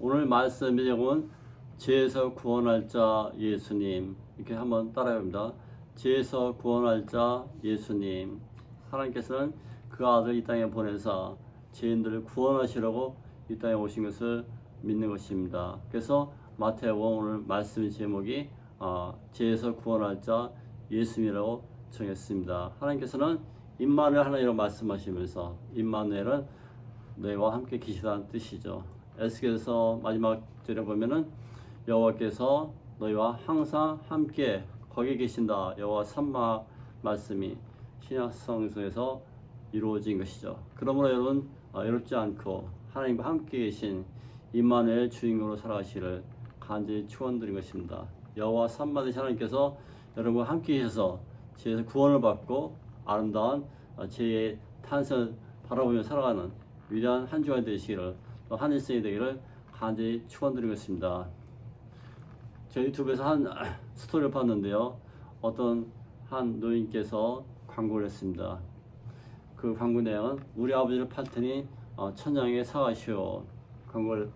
오늘 말씀의 제목은 죄에서 구원할 자 예수님. 이렇게 한번 따라해봅니다. 죄에서 구원할 자 예수님. 하나님께서는 그 아들 이 땅에 보내사 죄인들을 구원하시려고 이 땅에 오신 것을 믿는 것입니다. 그래서 마태복음 오늘 말씀의 제목이 죄에서 구원할 자 예수님이라고 정했습니다. 하나님께서는 임마누엘 하나님으로 말씀하시면서 임마누엘은 너희와 함께 계시다는 뜻이죠. 에스겔서 마지막 절에 보면은 여호와께서 너희와 항상 함께 거기 계신다. 여호와 삼마 말씀이 신약 성경에서 이루어진 것이죠. 그러므로 여러분 외롭지 않고 하나님과 함께 계신 임마누엘 주인공으로 살아가시를 간절히 축원드린 것입니다. 여호와 삼마 되신 하나님께서 여러분과 함께 계셔서 죄에서 구원을 받고 아름다운 죄의 탄생을 바라보며 살아가는 위대한 한 주가 되시기를 또 한 일생이 되기를 간절히 축원드리고 있습니다. 저 유튜브에서 한 스토리를 봤는데요. 어떤 한 노인께서 광고를 했습니다. 그 광고 내용은 우리 아버지를 팔 테니 천냥에 사가시오. 광고를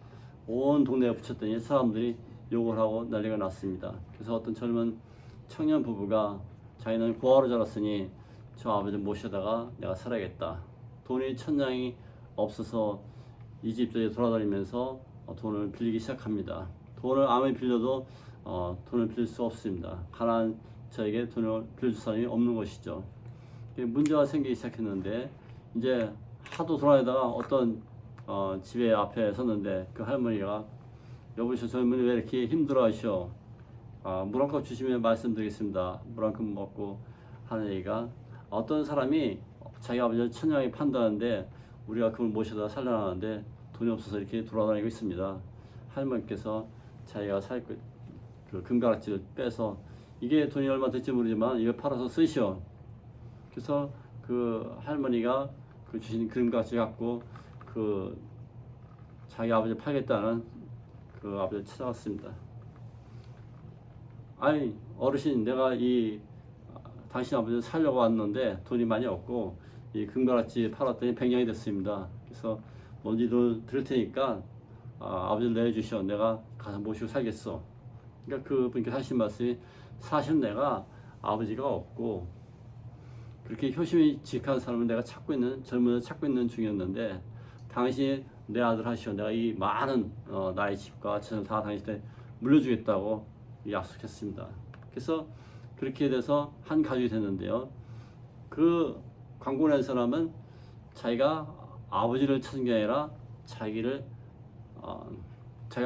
온 동네에 붙였더니 사람들이 욕을 하고 난리가 났습니다. 그래서 어떤 젊은 청년 부부가 자기는 고아로 자랐으니 저 아버지 모셔다가 내가 살아야겠다. 돈이 천냥이 없어서 이 집저집 돌아다니면서 돈을 빌리기 시작합니다. 돈을 아무리 빌려도 돈을 빌릴 수 없습니다. 가난한 저에게 돈을 빌려줄 사람이 없는 것이죠. 문제가 생기기 시작했는데 이제 하도 돌아다니다가 어떤 집에 앞에 섰는데 그 할머니가 여보시오 젊은이 왜 이렇게 힘들어하시오? 물 한 컵 주시면 말씀드리겠습니다. 물 한 컵 먹고 하는 얘기가 어떤 사람이 자기 아버지를 천냥에 판다는데 우리가 그걸 모셔다 살려나가는데 돈이 없어서 이렇게 돌아다니고 있습니다. 할머니께서 자기가 살 그 금가락지를 빼서 이게 돈이 얼마 될지 모르지만 이거 팔아서 쓰시오. 그래서 그 할머니가 그 주신 금가락지 갖고 그 자기 아버지 팔겠다는 그 아버지를 찾아갔습니다. 아니 어르신 내가 이 당신 아버지를 살려고 왔는데 돈이 많이 없고 이 금가락지 팔았더니 100냥이 됐습니다. 그래서 뭔지 돈 드릴 테니까 아버지를 내주시오. 내가 가서 모시고 살겠어. 그러니까 그분께서 하신 말씀이 사실 내가 아버지가 없고 그렇게 효심이 지식한 사람을 내가 젊은 찾고 있는 중이었는데 당신이 내 아들 하시오. 내가 이 많은 나의 집과 전을 다 당신한테 물려주겠다고 약속했습니다. 그래서 그렇게 돼서 한 가족이 됐는데요. 그 광고 낸 사람은 자기가 아버지를 찾은 게 아니라 자기가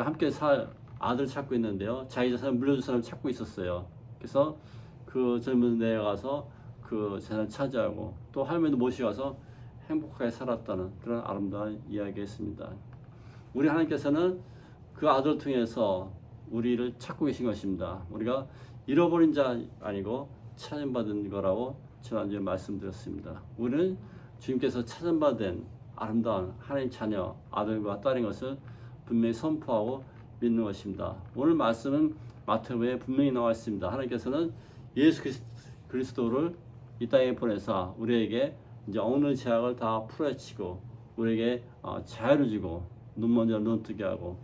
함께 살 아들을 찾고 있는데요. 자기 재산을 물려줄 사람을 찾고 있었어요. 그래서 그 젊은 데에 가서 그 재산을 차지하고 또 할머니도 모시고 가서 행복하게 살았다는 그런 아름다운 이야기였습니다. 우리 하나님께서는 그 아들을 통해서 우리를 찾고 계신 것입니다. 우리가 잃어버린 자 아니고 찾음받은 거라고 지난주에 말씀드렸습니다. 우리는 주님께서 찾음받은 아름다운 하나님 자녀 아들과 딸인 것을 분명히 선포하고 믿는 것입니다. 오늘 말씀은 마태복음에 분명히 나와 있습니다. 하나님께서는 예수 그리스도를 이 땅에 보내사 우리에게 이제 어느 제약을 다 풀어헤치고 우리에게 자유를 주고 눈먼 자를 눈뜨게 하고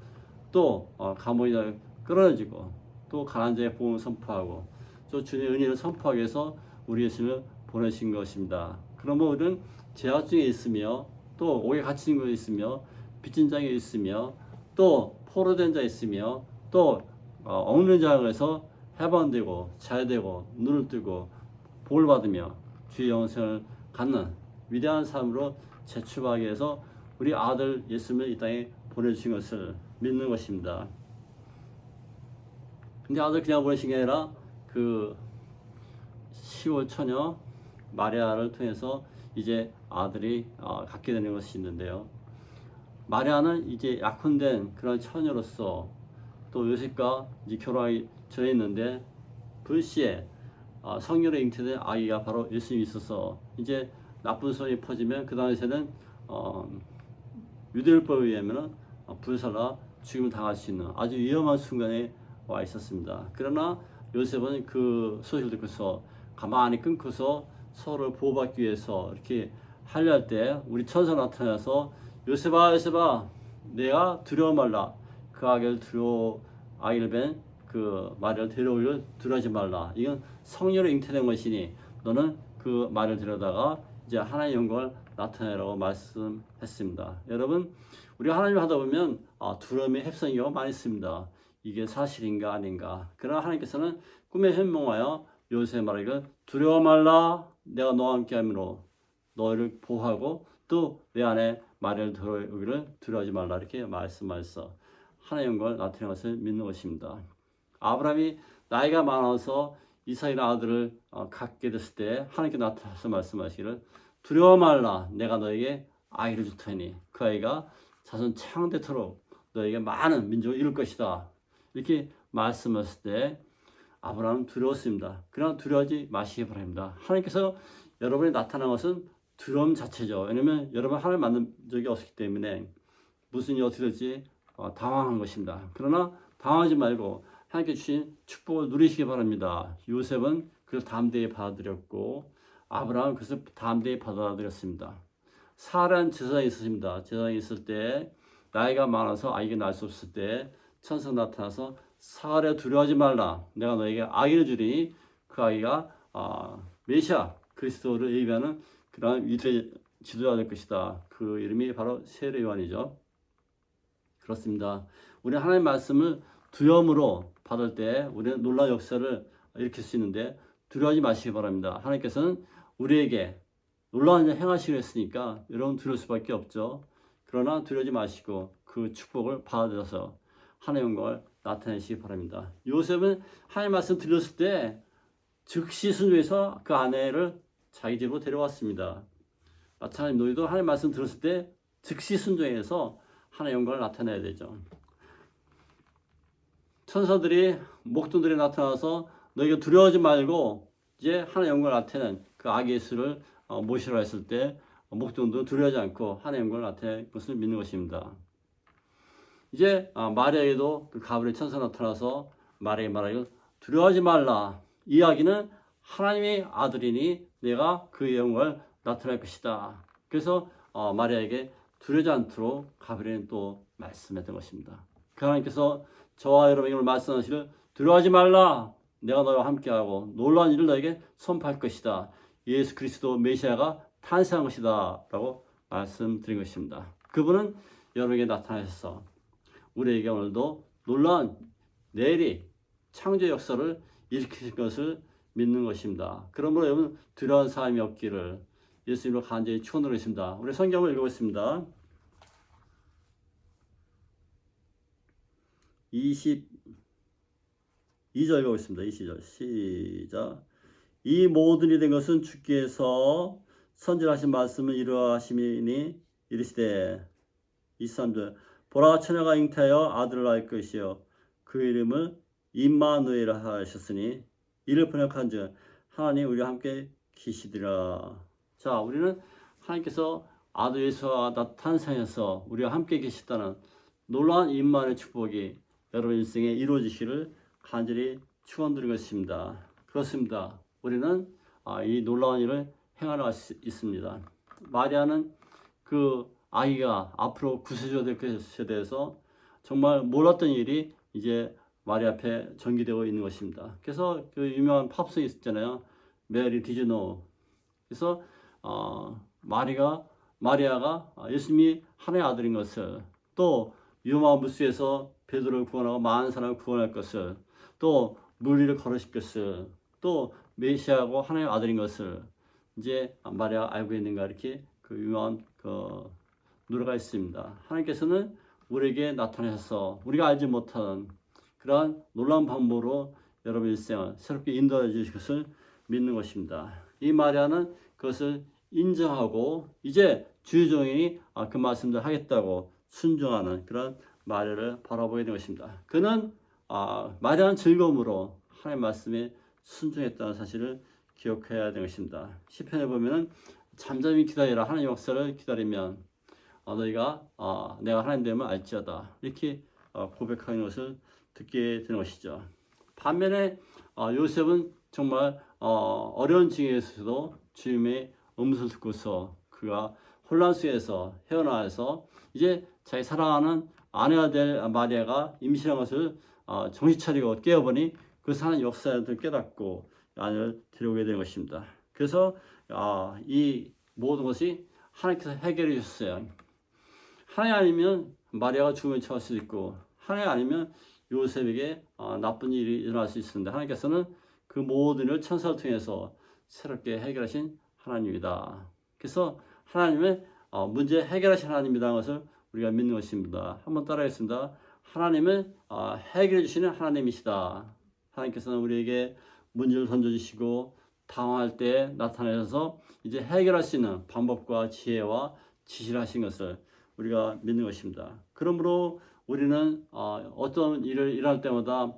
또 감옥인 자를 끌어내주고 또 가난한 자의 복음을 선포하고 또 주님의 은혜를 선포하기 위해서 우리 예수님을 보내신 것입니다. 그러면 우리는 제약 중에 있으며 또 옥에 갇힌 곳에 있으며 빚진 자에 있으며 또 포로된 자 있으며 또 억누른 자에서 해방되고 자유되고 눈을 뜨고 복을 받으며 주의 영생을 갖는 위대한 삶으로 재출발하기 위해서 우리 아들 예수님을 이 땅에 보내주신 것을 믿는 것입니다. 근데 아들 그냥 보내신 게 아니라 그 10월 처녀 마리아를 통해서 이제 아들이 갖게 되는 것이 있는데요. 마리아는 이제 약혼된 그런 처녀로서 또 요셉과 이제 결혼하기 전에 있는데 불시에 성녀로 잉태된 아기가 바로 예수님이 있어서 이제 나쁜 소문이 퍼지면 그 당시에는 유대율법에 의하면 불살라 죽임을 당할 수 있는 아주 위험한 순간에 와 있었습니다. 그러나 요셉은 그 소식을 듣고서 가만히 끊고서 서로를 보호받기 위해서 이렇게 하려 할 때 우리 천사 나타나서 요셉아 내가 두려워 말라 그 아기를 아기를 뵌 그 마리아를 데려오기를 두려워하지 말라. 이건 성령으로 잉태된 것이니 너는 그 말을 들여다가 이제 하나님의 영광을 나타내라고 말씀했습니다. 여러분, 우리가 하나님을 하다 보면 두려움이 휩싸이는 경우가 많이 있습니다. 이게 사실인가 아닌가. 그러나 하나님께서는 꿈에 현몽하여 요셉의 말하기를 두려워 말라. 내가 너와 함께함으로 너를 보호하고 또 내 안에 마리아를 들어오기를 두려워하지 말라. 이렇게 말씀하셔서 하나님의 영광을 나타내는 것을 믿는 것입니다. 아브라함이 나이가 많아서 이삭이라는 아들을 갖게 됐을 때 하나님께 나타나서 말씀하시기를 두려워 말라. 내가 너에게 아이를 줄 테니 그 아이가 자손 창대토록 너에게 많은 민족을 이룰 것이다. 이렇게 말씀하실 때 아브라함은 두려웠습니다. 그러나 두려워하지 마시기 바랍니다. 하나님께서 여러분이 나타난 것은 두려움 자체죠. 왜냐하면 여러분 하나님 만난 적이 없기 때문에 무슨 일이 어떻게 될지 당황한 것입니다. 그러나 당황하지 말고 하나님께 주신 축복을 누리시기 바랍니다. 요셉은 그걸 담대히 받아들였고 아브라함은 그것을 담대히 받아들였습니다. 사라는 제사장이 있었습니다. 제사장이 있을 때 나이가 많아서 아이가 낳을 수 없을 때 천사가 나타나서 사라야 두려워하지 말라. 내가 너에게 아이를 주리니 그 아이가 메시아 그리스도를 예비하는 그러한 위대 지도자가 될 것이다. 그 이름이 바로 세례 요한이죠. 그렇습니다. 우리는 하나님의 말씀을 두려움으로 받을 때 우리는 놀라운 역사를 일으킬 수 있는데 두려워하지 마시기 바랍니다. 하나님께서는 우리에게 놀라운 일 행하시려 했으니까 여러분 두려울 수밖에 없죠. 그러나 두려워하지 마시고 그 축복을 받아들여서 하나님의 영광을 나타내시기 바랍니다. 요셉은 하나님의 말씀 들렸을 때 즉시 순종해서 그 아내를 자기 집으로 데려왔습니다. 마찬가지로 너희도 하나님의 말씀 들었을 때 즉시 순종해서 하나님의 영광을 나타내야 되죠. 천사들이 목동들이 나타나서 너희가 두려워하지 말고 이제 하나님의 영광을 나타내는 그 아기 예수를 모시라 했을 때 목동들은 두려워하지 않고 하나님의 영광을 나타낼 것을 믿는 것입니다. 이제 마리아에게도 그 가브리엘 천사 나타나서 마리아에게 말하기를 두려워하지 말라. 이 이야기는 하나님의 아들이니 내가 그의 영광을 나타낼 것이다. 그래서 마리아에게 두려워하지 않도록 가브리엘은 또 말씀했던 것입니다. 그 하나님께서 저와 여러분에게 말씀하시기를 두려워하지 말라. 내가 너와 함께하고 놀라운 일을 너에게 선포할 것이다. 예수 그리스도 메시아가 탄생한 것이다. 라고 말씀드린 것입니다. 그분은 여러분에게 나타나셔서 우리에게 오늘도 놀라운 내리 창조 역사를 일으키실 것을 믿는 것입니다. 그러므로 여러분 두려운 사람이 없기를 예수님으로 간절히 축원드리겠습니다. 우리 성경을 읽어보겠습니다. 22절 읽어보겠습니다. 22절 시작. 이 모든 일이 된 것은 주께서 선지하신 말씀을 이루하심이니 이르시되 23절 보라 처녀가 잉태하여 아들을 낳을 것이요 그 이름을 임마누엘이라 하셨으니 이를 번역한즉 하나님 우리와 함께 계시리라. 자, 우리는 하나님께서 아들 예수가 탄생해서 우리와 함께 계시다는 놀라운 임마누엘 축복이 여러분 인생에 이루어지시기를 간절히 축원드리고 있습니다. 그렇습니다. 우리는 이 놀라운 일을 행하러 갈 수 있습니다. 마리아는 그 아이가 앞으로 구세주가 될 것에 대해서 정말 몰랐던 일이 이제 마리아 앞에 전개되고 있는 것입니다. 그래서 그 유명한 팝송이 있잖아요. 메리 디즈 노. 그래서 마리아가 예수님이 하나님의 아들인 것을, 또 유마 무수에서 베드로를 구원하고 많은 사람을 구원할 것을, 또 물 위를 걸으실 것을, 또 메시아고 하나님의 아들인 것을 이제 마리아가 알고 있는가, 이렇게 그 유명한 노래가 있습니다. 하나님께서는 우리에게 나타내셔서 우리가 알지 못하는 그러한 놀라운 방법으로 여러분 일생을 새롭게 인도해 주실 것을 믿는 것입니다. 이 마리아는 그것을 인정하고 이제 주의 종이 그 말씀을 하겠다고 순종하는 그런 마리아를 바라보게 된 것입니다. 그는 마리아는 즐거움으로 하나님의 말씀에 순종했다는 사실을 기억해야 되는 것입니다. 시편에 보면은 잠잠히 기다리라. 하나님의 역사를 기다리면 너희가 내가 하나님 됨을 알지어다. 이렇게 고백하는 것을 듣게 되는 것이죠. 반면에 요셉은 정말 어려운 중에서도 주님의 음성을 듣고서 그가 혼란 속에서 헤어나와서 이제 자기 사랑하는 아내가 될 마리아가 임신한 것을 정신 차리고 깨어보니 그것은 하나님 역사를 깨닫고 아내를 데려오게 된 것입니다. 그래서 이 모든 것이 하나님께서 해결해 주셨어요. 하나님 아니면 마리아가 죽음에 처할 수도 있고, 하나님 아니면 요셉에게 나쁜 일이 일어날 수 있었는데, 하나님께서는 그 모든 일을 천사를 통해서 새롭게 해결하신 하나님이다. 그래서 하나님의 문제 해결하신 하나님이라는 것을 우리가 믿는 것입니다. 한번 따라하겠습니다. 하나님은 해결해 주시는 하나님이시다. 하나님께서는 우리에게 문제를 던져주시고 당황할 때 나타내셔서 이제 해결할 수 있는 방법과 지혜와 지시를 하신 것을 우리가 믿는 것입니다. 그러므로 우리는 어떤 일을 일할 때마다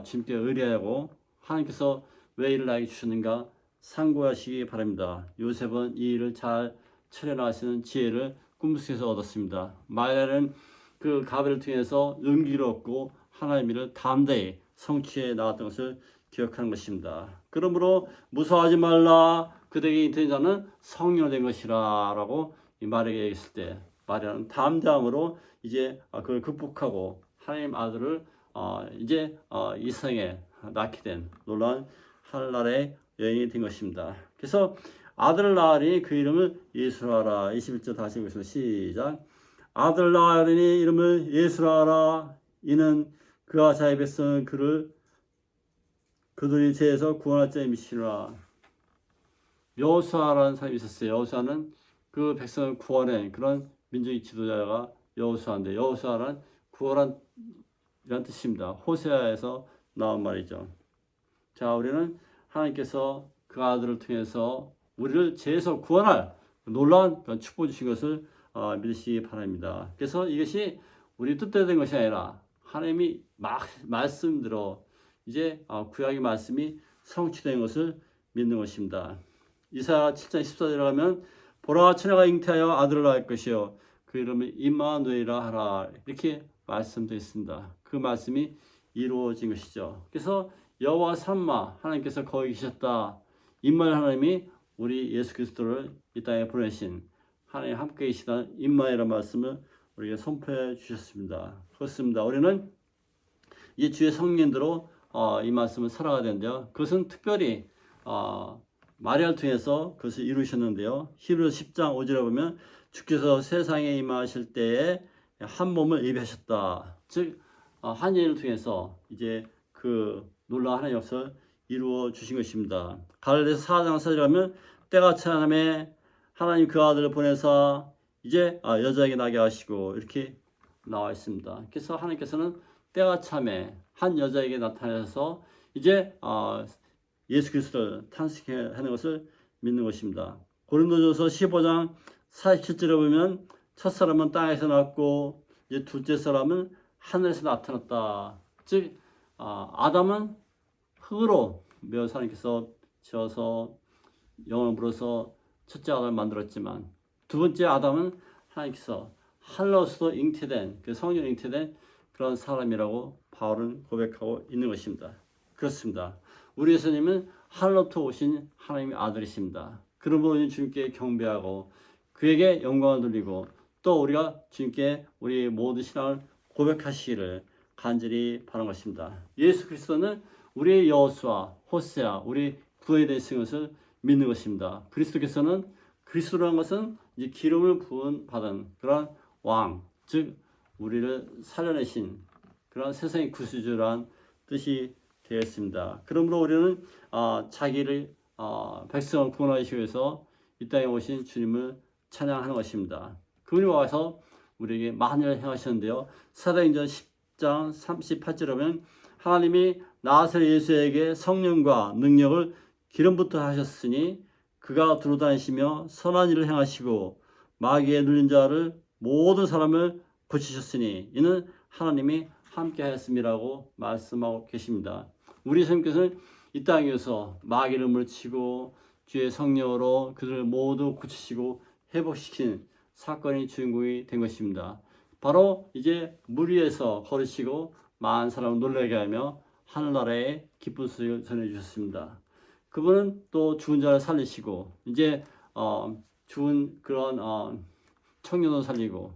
주님께 의뢰하고 하나님께서 왜 이를 나에게 주셨는가 상고하시기 바랍니다. 요셉은 이 일을 잘 처리하시는 지혜를 꿈속에서 얻었습니다. 마리아는 그 가벨을 통해서 용기를 얻고 하나님의 일을 담대히 성취해 나갔던 것을 기억하는 것입니다. 그러므로 무서워하지 말라, 그대에게 잉태된 자는 성령이 된 것이라 라고 이 마리아에게 얘기했을 때 마리아는 담대함으로 이제 그걸 극복하고 하나님 아들을 이제 이 세상에 낳게 된 놀라운 하늘나라의 여인이 된 것입니다. 그래서 아들을 낳으니 그 이름을 예수라 하라. 21절 다시 읽겠습니다. 시작. 아들을 낳으니 이름을 예수라 하라. 이는 그와 자의 백성은 그들이 죄에서 구원할 자임이시라. 여호수아라는 사람이 있었어요. 여호수아는 그 백성을 구원한 그런 민족의 지도자가 여호수아인데, 여호수아란 구원한 이란 뜻입니다. 호세아에서 나온 말이죠. 자, 우리는 하나님께서 그 아들을 통해서 우리를 죄에서 구원할 놀라운 축복 주신 것을 믿으시기 바랍니다. 그래서 이것이 우리 뜻대로 된 것이 아니라 하나님이 말씀대로 이제 구약의 말씀이 성취된 것을 믿는 것입니다. 이사야 7장 14절에 가면 보라 처녀가 잉태하여 아들을 낳을 것이요 그 이름을 임마누엘이라 하라, 이렇게 말씀되어 있습니다. 그 말씀이 이루어진 것이죠. 그래서 여호와 삼마 하나님께서 거기 계셨다. 임마누엘 하나님이 우리 예수 그리스도를 이 땅에 보내신 하나님 함께 계시다는 임마누엘이라는 말씀을 우리에게 선포해 주셨습니다. 그렇습니다. 우리는 이 주의 성령대로 이 말씀을 살아가야 되는데요. 그것은 특별히 마리아를 통해서 그것을 이루셨는데요. 히브리서 10장 5절에 보면 주께서 세상에 임하실 때에 한 몸을 예비하셨다. 즉 한 일을 통해서 이제 그 놀라운 하나님의 역사를 이루어 주신 것입니다. 갈라디아서 4장 4절에 가면 때가 차남에 하나님 그 아들을 보내사 이제 여자에게 나게 하시고 이렇게 나와 있습니다. 그래서 하나님께서는 때가 참에 한 여자에게 나타나셔서 이제 예수 그리스도를 탄생하는 것을 믿는 것입니다. 고린도전서 15장 47절에 보면 첫사람은 땅에서 났고 이제 둘째 사람은 하늘에서 나타났다. 즉 아담은 흙으로 매어 하나님께서 지어서 영을 불어서 첫째 아담을 만들었지만 두 번째 아담은 하나님께서 하늘로서도 잉태된 그 성령 잉태된 그런 사람이라고 바울은 고백하고 있는 것입니다. 그렇습니다. 우리 예수님은 하늘로부터 오신 하나님의 아들이십니다. 그러므로 주님께 경배하고 그에게 영광을 돌리고 또 우리가 주님께 우리 모든 신앙을 고백하시기를 간절히 바라는 것입니다. 예수 그리스도는 우리의 여호수아, 호세아, 우리 구원에 대해서 것을 믿는 것입니다. 그리스도께서는 그리스도라는 것은 이제 기름을 부은 받은 그런 왕, 즉 우리를 살려내신 그런 세상의 구세주라는 뜻이 되었습니다. 그러므로 우리는 자기를 백성을 구원하시기 위해서 이 땅에 오신 주님을 찬양하는 것입니다. 그분이 와서 우리에게 많은 일을 행하셨는데요. 사도행전 10장 38절에 보면 하나님이 나사렛 예수에게 성령과 능력을 기름부터 하셨으니 그가 두루다니시며 선한 일을 행하시고 마귀에 눌린 자를 모든 사람을 고치셨으니 이는 하나님이 함께 하였음이라고 말씀하고 계십니다. 우리 선생님께서는 이 땅에서 마귀를 물리치고 주의 성령으로 그들을 모두 고치시고 회복시킨 사건의 주인공이 된 것입니다. 바로 이제 물 위에서 걸으시고 많은 사람을 놀라게 하며 하늘나라의 기쁜 소식을 전해주셨습니다. 그분은 또 죽은 자를 살리시고 이제 죽은 그런 청년도 살리고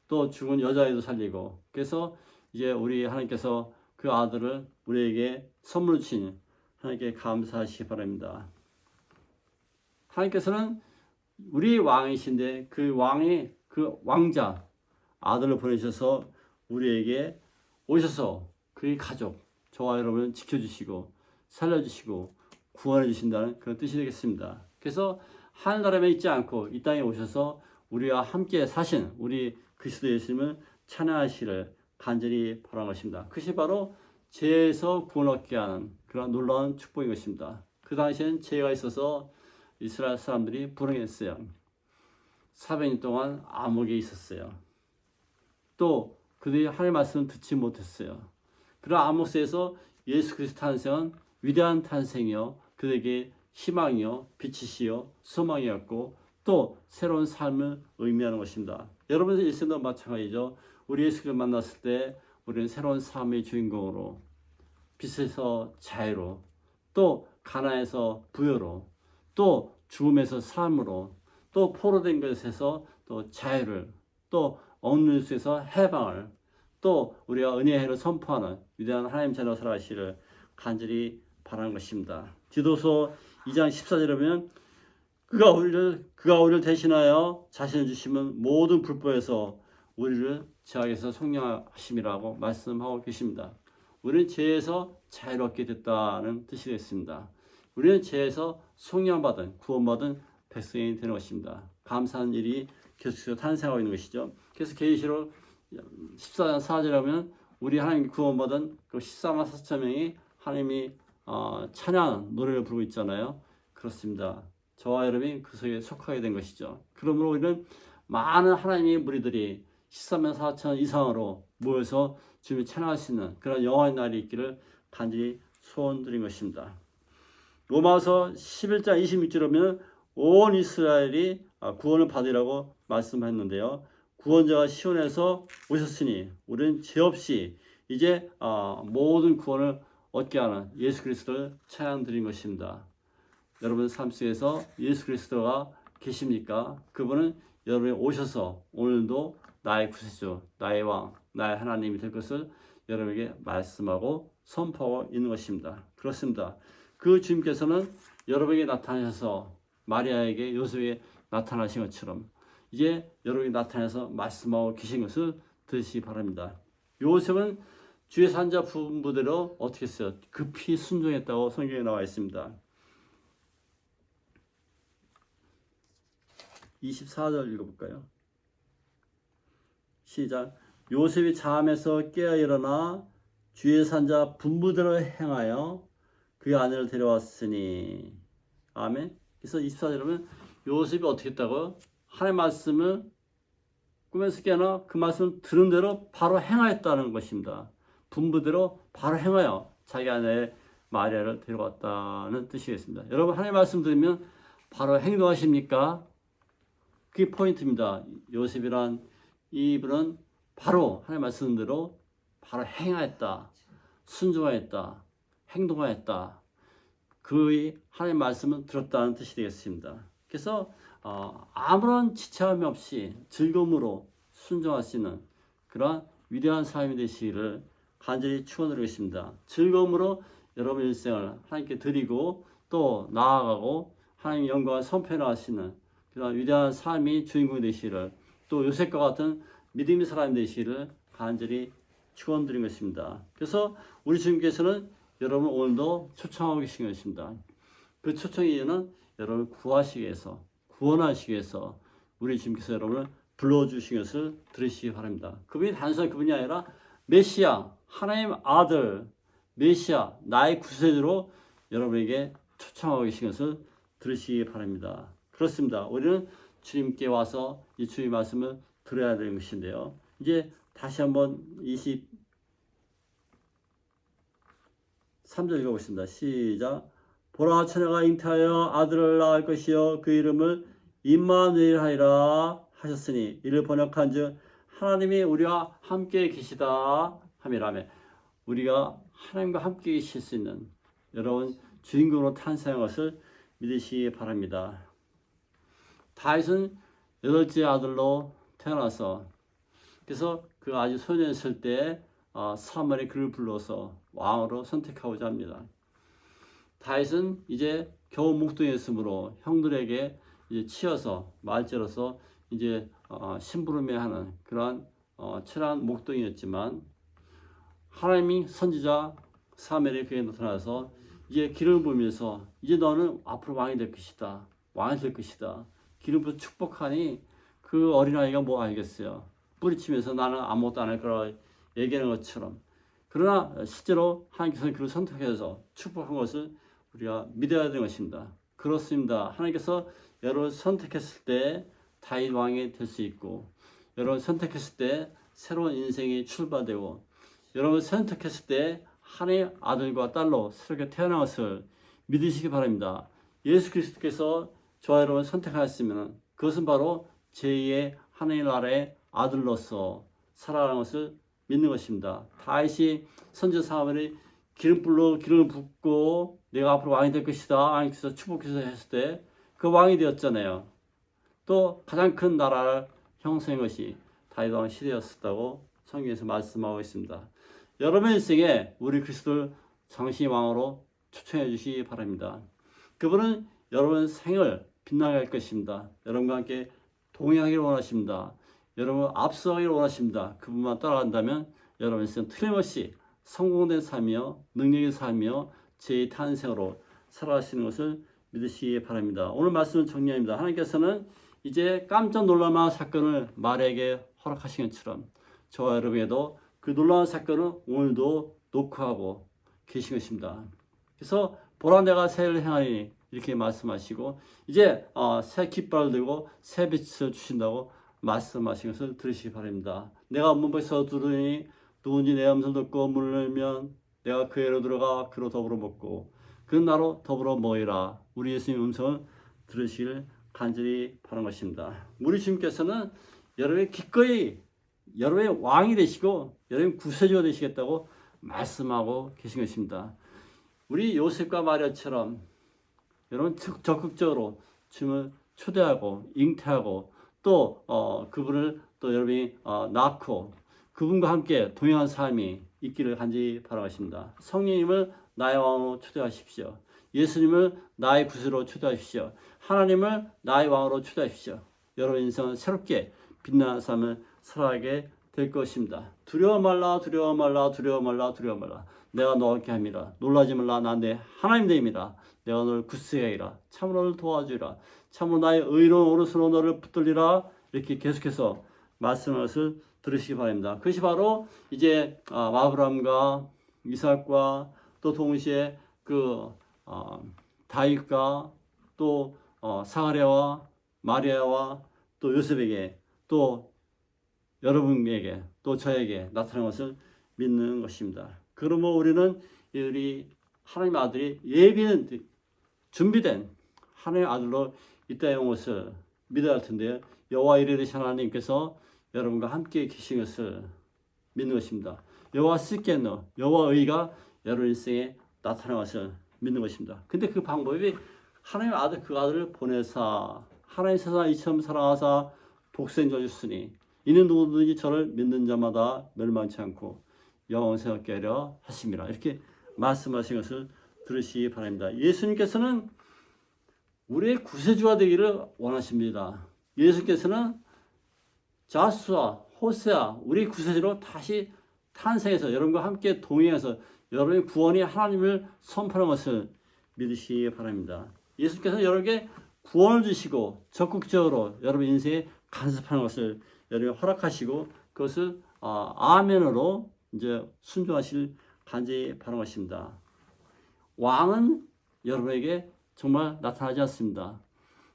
또 죽은 여자애도 살리고 그래서 이제 우리 하나님께서 그 아들을 우리에게 선물로 주신 하나님께 감사하시기 바랍니다. 하나님께서는 우리 왕이신데 그 왕의 그 왕자 아들을 보내셔서 우리에게 오셔서 그의 가족, 저와 여러분을 지켜주시고 살려주시고 구원해 주신다는 그런 뜻이 되겠습니다. 그래서 하늘나라에 있지 않고 이 땅에 오셔서 우리와 함께 사신 우리 그리스도 예수님을 찬양하시기를 간절히 바라는 것입니다. 그것이 바로 죄에서 구원 얻게 하는 그런 놀라운 축복인 것입니다. 그 당시엔 죄가 있어서 이스라엘 사람들이 불행했어요. 400년 동안 암흑에 있었어요. 또 그들이 하나님의 말씀을 듣지 못했어요. 그런 암흑 속에서 예수 그리스도 탄생은 위대한 탄생이요, 그들에게 희망이요, 빛이시요, 소망이었고 또 새로운 삶을 의미하는 것입니다. 여러분의 일생도 마찬가지죠. 우리 예수를 만났을 때 우리는 새로운 삶의 주인공으로, 빛에서 자유로, 또 가나에서 부여로, 또 죽음에서 삶으로, 또 포로된 것에서 또 자유를, 또 억눌 수에서 해방을, 또 우리가 은혜의 해를 선포하는 위대한 하나님 자녀로 살아가시기를 간절히 바라는 것입니다. 디도서 2장 14절에 보면 그가 우리를 대신하여 자신을 주시면 모든 불법에서 우리를 죄악에서 속량하심이라고 말씀하고 계십니다. 우리는 죄에서 자유롭게 됐다는 뜻이 되겠습니다. 우리는 죄에서 속량받은 구원받은 백성이 되는 것입니다. 감사한 일이 계속해서 탄생하고 있는 것이죠. 그래서 계시록 14장 4절에 보면 우리 하나님 구원받은 그 14만 4천 명이 하나님이 찬양 노래를 부르고 있잖아요. 그렇습니다. 저와 여러분이 그 속에 속하게 된 것이죠. 그러므로 우리는 많은 하나님의 무리들이 13만 4천 이상으로 모여서 주님을 찬양할 수 있는 그런 영원한 날이 있기를 간절히 소원드린 것입니다. 로마서 11장 26절에 보면 온 이스라엘이 구원을 받으라고 말씀했는데요. 구원자가 시온에서 오셨으니 우리는 죄 없이 이제 모든 구원을 얻게 하는 예수 그리스도를 찬양드린 것입니다. 여러분 삶 속에서 예수 그리스도가 계십니까? 그분은 여러분이 오셔서 오늘도 나의 구세주, 나의 왕, 나의 하나님이 될 것을 여러분에게 말씀하고 선포하고 있는 것입니다. 그렇습니다. 그 주님께서는 여러분에게 나타나셔서 마리아에게 요셉에게 나타나신 것처럼 이제 여러분이 나타나서 말씀하고 계신 것을 들으시기 바랍니다. 요셉은 주의 산자 부부대로 어떻게 했어요? 급히 순종했다고 성경에 나와 있습니다. 24절 읽어볼까요? 시작. 요셉이 잠에서 깨어 일어나 주의 산자 분부대로 행하여 그의 아내를 데려왔으니. 아멘. 그래서 24절에 보면 요셉이 어떻게 했다고요? 하나님의 말씀을 꿈에서 깨어나 그 말씀을 들은 대로 바로 행하였다는 것입니다. 분부대로 바로 행하여 자기 아내 마리아를 데려왔다는 뜻이겠습니다. 여러분 하나님의 말씀 들으면 바로 행동하십니까? 그게 포인트입니다. 요셉이란 이분은 바로 하나님의 말씀대로 바로 행하였다. 순종하였다. 행동하였다. 그의 하나님의 말씀을 들었다는 뜻이 되겠습니다. 그래서 아무런 지체함이 없이 즐거움으로 순종할 수 있는 그러한 위대한 삶이 되시기를 간절히 축원드리겠습니다. 즐거움으로 여러분 일생을 하나님께 드리고 또 나아가고 하나님 영광을 선포해 나가시는 그런 위대한 삶이 주인공이 되시기를, 또 요셉과 같은 믿음의 사람이 되시기를 간절히 축원드린 것입니다. 그래서 우리 주님께서는 여러분 오늘도 초청하고 계신 것입니다. 그 초청의 이유는 여러분을 구하시기 위해서, 구원하시기 위해서 우리 주님께서 여러분을 불러주신 것을 들으시기 바랍니다. 그분이 단순한 그분이 아니라 메시아, 하나님 아들, 메시아, 나의 구세주로 여러분에게 초청하고 계신 것을 들으시기 바랍니다. 그렇습니다. 우리는 주님께 와서 이 주의 말씀을 들어야 되는 것인데요. 이제 다시 한번 23절 읽어보겠습니다. 시작. 보라, 처녀가 잉태하여 아들을 낳을 것이요 그 이름을 임마누엘 하리라 하셨으니 이를 번역한즉 하나님이 우리와 함께 계시다 함이라며. 우리가 하나님과 함께 계실 수 있는 여러분 주인공으로 탄생한 것을 믿으시기 바랍니다. 다윗은 8째 아들로 태어나서 그래서 그 그 아주 소년이었을 때 사무엘이 그를 불러서 왕으로 선택하고자 합니다. 다윗은 이제 겨우 목동이었으므로 형들에게 이제 치여서 말죄로서 이제 심부름해하는 그러한 처한 목동이었지만 하나님이 선지자 사무엘이 그에게 나타나서 이제 기름을 부으면서 이제 너는 앞으로 왕이 될 것이다. 왕이 될 것이다. 기름 부어 축복하니 그 어린아이가 뭐 알겠어요. 뿌리치면서 나는 아무것도 안 할 거라 얘기하는 것처럼. 그러나 실제로 하나님께서는 그를 선택해서 축복한 것을 우리가 믿어야 되는 것입니다. 그렇습니다. 하나님께서 여러분을 선택했을 때 다윗 왕이 될 수 있고, 여러분을 선택했을 때 새로운 인생이 출발되고, 여러분을 선택했을 때 하나님의 아들과 딸로 새롭게 태어난 것을 믿으시기 바랍니다. 예수 그리스도께서 저와 여러분을 선택하였으면 그것은 바로 제2의 하나님 나라의 아들로서 살아가는 것을 믿는 것입니다. 다윗이 선지자 사무엘이 기름불로 기름을 붓고 내가 앞으로 왕이 될 것이다. 하나님께서 축복해서 했을 때 그 왕이 되었잖아요. 또 가장 큰 나라를 형성한 것이 다윗 왕 시대였었다고 성경에서 말씀하고 있습니다. 여러분의 인생에 우리 그리스도를 정신이 왕으로 초청해 주시기 바랍니다. 그분은 여러분 생을 빛나게 할 것입니다. 여러분과 함께 동행하기를 원하십니다. 여러분 앞서가기를 원하십니다. 그분만 따라간다면 여러분 인생 틀림없이 성공된 삶이요, 능력의 삶이요, 제2 탄생으로 살아가시는 것을 믿으시기 바랍니다. 오늘 말씀은 정리합니다. 하나님께서는 이제 깜짝 놀랄만한 사건을 마리아에게 허락하신 것처럼 저와 여러분에도 그 놀라운 사건을 오늘도 녹화하고 계신 것입니다. 그래서 보라 내가 새해를 행하니 이렇게 말씀하시고 이제 새 깃발을 들고 새 빛을 주신다고 말씀하신 것을 들으시기 바랍니다. 내가 문밖에서 들으니 누군지 내 음성을 듣고 문을 열면 내가 그에로 들어가 그로 더불어 먹고 그는 나로 더불어 먹으리라. 우리 예수님 음성을 들으시길 간절히 바라는 것입니다. 우리 주님께서는 여러분의 기꺼이 여러분의 왕이 되시고 여러분의 구세주가 되시겠다고 말씀하고 계신 것입니다. 우리 요셉과 마리아처럼 여러분 적극적으로 주님을 초대하고 잉태하고 또 그분을 또 여러분이 낳고 그분과 함께 동행한 삶이 있기를 간절히 바라겠습니다. 성령님을 나의 왕으로 초대하십시오. 예수님을 나의 구세로 초대하십시오. 하나님을 나의 왕으로 초대하십시오. 여러분 인생은 새롭게 빛나는 삶을 살아가게 될 것입니다. 두려워 말라, 두려워 말라, 두려워 말라, 두려워 말라. 내가 너와 함께 함이라. 놀라지 말라. 난 내 하나님 되임이라. 내가 너를 굳세게 하리라. 참으로 너를 도와주리라. 참으로 나의 의로운 오른손으로 너를 붙들리라. 이렇게 계속해서 말씀하는 것을 들으시기 바랍니다. 그것이 바로 이제 아브라함과 이삭과 또 동시에 그 다윗과 또 사가랴와 마리아와 또 요셉에게 또 여러분에게 또 저에게 나타난 것을 믿는 것입니다. 그러므로 우리는 우리 하나님의 아들이 예비는 준비된 하나님의 아들로 이 땅에 온 것을 믿어야 할 텐데요. 여호와 이레 되신 하나님께서 여러분과 함께 계신 것을 믿는 것입니다. 여호와 쓰겠노 여호와 의가 여러분 인생에 나타난 것을 믿는 것입니다. 근데 그 방법이 하나님의 아들 그 아들을 보내사 하나님 세상을 이처럼 사랑하사 독생자 주시니 이는 누구든지 저를 믿는 자마다 멸망치 않고 영원히 얻게 하려 하심이라. 이렇게 말씀하신 것을 들으시기 바랍니다. 예수님께서는 우리의 구세주가 되기를 원하십니다. 예수께서는 자수아, 호세아, 우리 구세주로 다시 탄생해서 여러분과 함께 동행해서 여러분의 구원이 하나님을 선포하는 것을 믿으시기 바랍니다. 예수께서 여러분에게 구원을 주시고 적극적으로 여러분 인생에 간섭하는 것을 여러분이 허락하시고 그것을 아멘으로 이제 순종하실 간절히 바라는 것입니다. 왕은 여러분에게 정말 나타나지 않습니다.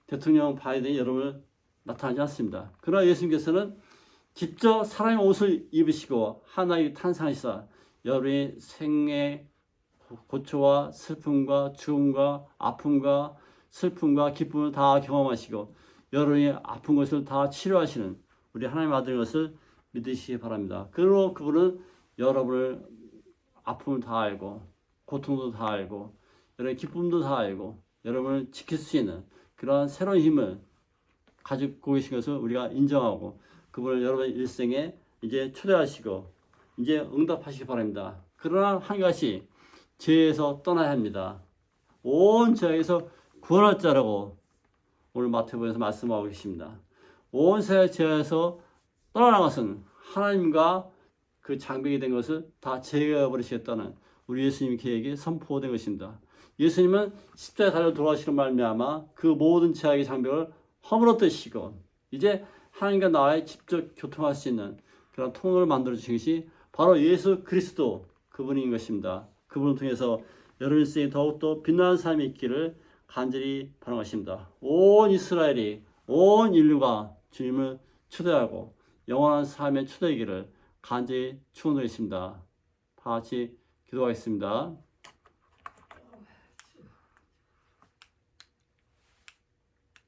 대통령 바이든이 여러분을 나타나지 않습니다. 그러나 예수님께서는 직접 사람의 옷을 입으시고 하나의 탄생하시사 여러분의 생의 고초와 슬픔과 죽음과 아픔과 슬픔과 기쁨을 다 경험하시고 여러분이 아픈 것을 다 치료하시는 우리 하나님의 아들인 것을 믿으시기 바랍니다. 그리고 그분은 여러분을 아픔을 다 알고 고통도 다 알고 여러분의 기쁨도 다 알고 여러분을 지킬 수 있는 그러한 새로운 힘을 가지고 계신 것을 우리가 인정하고 그분을 여러분의 일생에 이제 초대하시고 이제 응답하시기 바랍니다. 그러나 한 가지 죄에서 떠나야 합니다. 온 죄에서 구원할 자라고 오늘 마태복음에서 말씀하고 계십니다. 온 세상의 죄에서 떠나는 것은 하나님과 그 장벽이 된 것을 다 제거해 버리시겠다는 우리 예수님 계획이 선포된 것입니다. 예수님은 십자가에 달려 돌아가시는 말미암아 그 모든 죄악의 장벽을 허물어뜨시고 이제 하나님과 나와의 직접 교통할 수 있는 그런 통로를 만들어 주신 것이 바로 예수 그리스도 그분인 것입니다. 그분을 통해서 여러분 인생이 더욱더 빛나는 삶이 있기를 간절히 바라겠습니다. 온 이스라엘이 온 인류가 주님을 초대하고 영원한 삶의 초대이기를 간절히 축원드리겠습니다. 다 같이 기도하겠습니다.